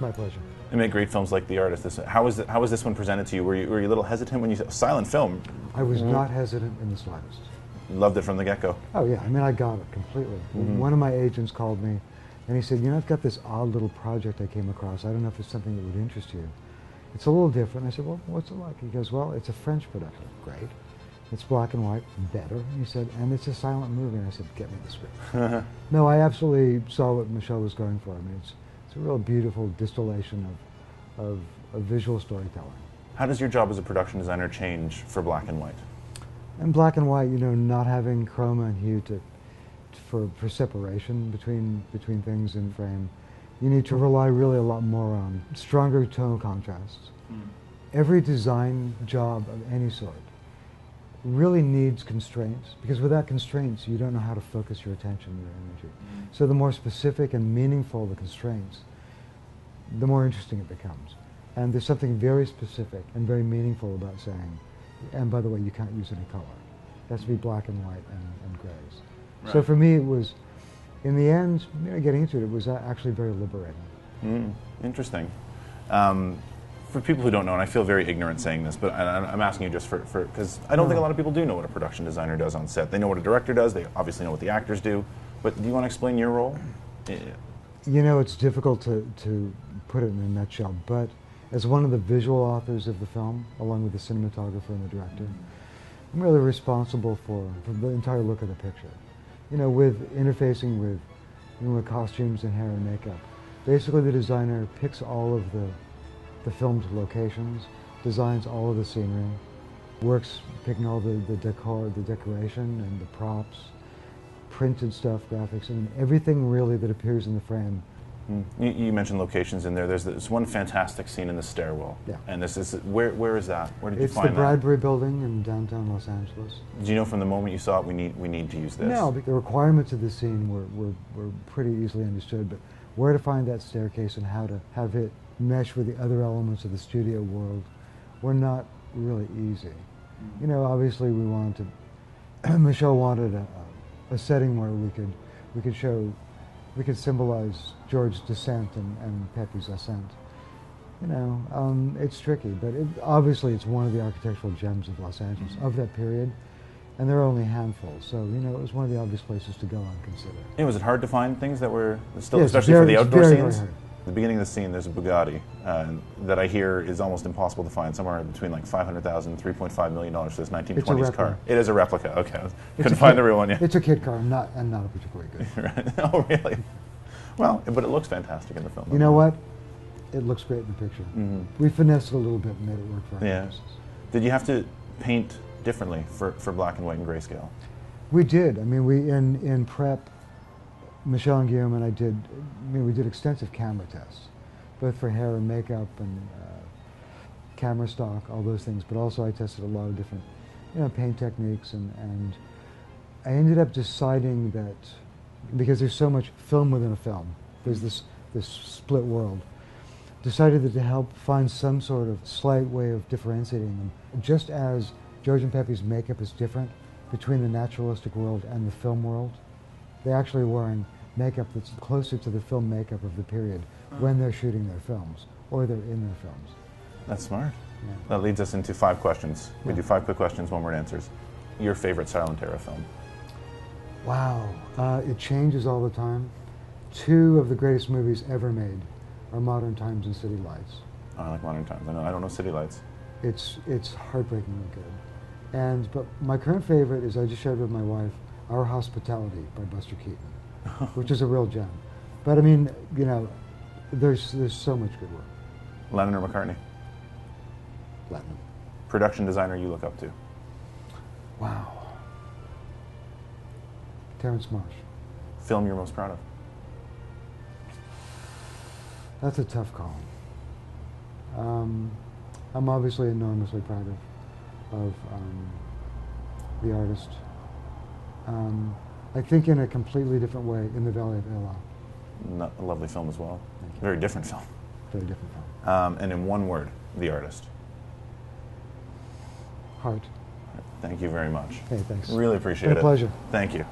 My pleasure. You make great films like The Artist. How was this one presented to you? Were you a little hesitant when you said silent film? I was not hesitant in the slightest. You loved it from the get-go. Oh yeah, I mean I got it completely. One of my agents called me and he said, you know, I've got this odd little project I came across. I don't know if it's something that would interest you. It's a little different. I said, well, what's it like? He goes, well, it's a French production. Great. It's black and white. Better. He said, and it's a silent movie. And I said, get me the script. No, I absolutely saw what Michel was going for. I mean, it's a real beautiful distillation of visual storytelling. How does your job as a production designer change for black and white? In black and white, you know, not having chroma and hue for separation between things in frame, you need to rely really a lot more on stronger tonal contrasts. Every design job of any sort really needs constraints, because without constraints you don't know how to focus your attention, your energy. So the more specific and meaningful the constraints, the more interesting it becomes. And there's something very specific and very meaningful about saying, and by the way, you can't use any color. It has to be black and white and grays. Right. So for me it was, in the end, you know, getting into it, it was actually very liberating. Interesting. For people who don't know, and I feel very ignorant saying this, but I'm asking you just because I don't think a lot of people do know what a production designer does on set. They know what a director does, they obviously know what the actors do, but do you want to explain your role? You know, it's difficult to put it in a nutshell, but as one of the visual authors of the film, along with the cinematographer and the director, I'm really responsible for the entire look of the picture. You know, with interfacing with, you know, with costumes and hair and makeup. Basically the designer picks all of the filmed locations, designs all of the scenery, works picking all the decor, the decoration and the props, printed stuff, graphics, and everything really that appears in the frame. You mentioned locations in there. There's this one fantastic scene in the stairwell. Yeah. And this is, where is that? Where did you find that? It's the Bradbury Building in downtown Los Angeles. Do you know from the moment you saw it, we need to use this? No, but the requirements of the scene were pretty easily understood, but where to find that staircase and how to have it mesh with the other elements of the studio world were not really easy. You know, obviously we wanted to, Michel wanted a setting where we could symbolize George's descent and Pepe's ascent. You know, it's tricky, but obviously it's one of the architectural gems of Los Angeles of that period, and there are only handfuls. So, you know, it was one of the obvious places to go and consider. And was it hard to find things that were still, yes, especially for the outdoor scenes? Very hard. At the beginning of the scene, there's a Bugatti that I hear is almost impossible to find, somewhere between like $500,000 and $3.5 million for this 1920s car. It is a replica. Okay, couldn't find the real one yet. It's a kid car, not a particularly good. Right. Oh, really? Well, but it looks fantastic in the film. You know what? It looks great in the picture. We finessed it a little bit and made it work for our purposes. Did you have to paint differently for black and white and grayscale? We did. I mean, in prep, Michel and Guillaume and we did extensive camera tests, both for hair and makeup and camera stock, all those things, but also I tested a lot of different, you know, paint techniques, and I ended up deciding that, because there's so much film within a film, there's this split world, decided that to help find some sort of slight way of differentiating them, just as George and Pepe's makeup is different between the naturalistic world and the film world, they're actually wearing makeup that's closer to the film makeup of the period when they're shooting their films, or they're in their films. That's smart. Yeah. That leads us into 5 questions. We do 5 quick questions, 1-word answers. Your favorite silent era film? Wow, it changes all the time. 2 of the greatest movies ever made are Modern Times and City Lights. Oh, I like Modern Times. I don't know City Lights. It's heartbreakingly good. But my current favorite is, I just shared with my wife, Our Hospitality by Buster Keaton, which is a real gem. But I mean, you know, there's so much good work. Lennon or McCartney? Lennon. Production designer you look up to? Wow. Terrence Marsh. Film you're most proud of? That's a tough call. I'm obviously enormously proud of The Artist. I think in a completely different way, In the Valley of Elah. A lovely film as well. Very different film. Very different film. And in 1 word, The Artist. Heart. Thank you very much. Hey, thanks. Really appreciate it. It's been a pleasure. Thank you.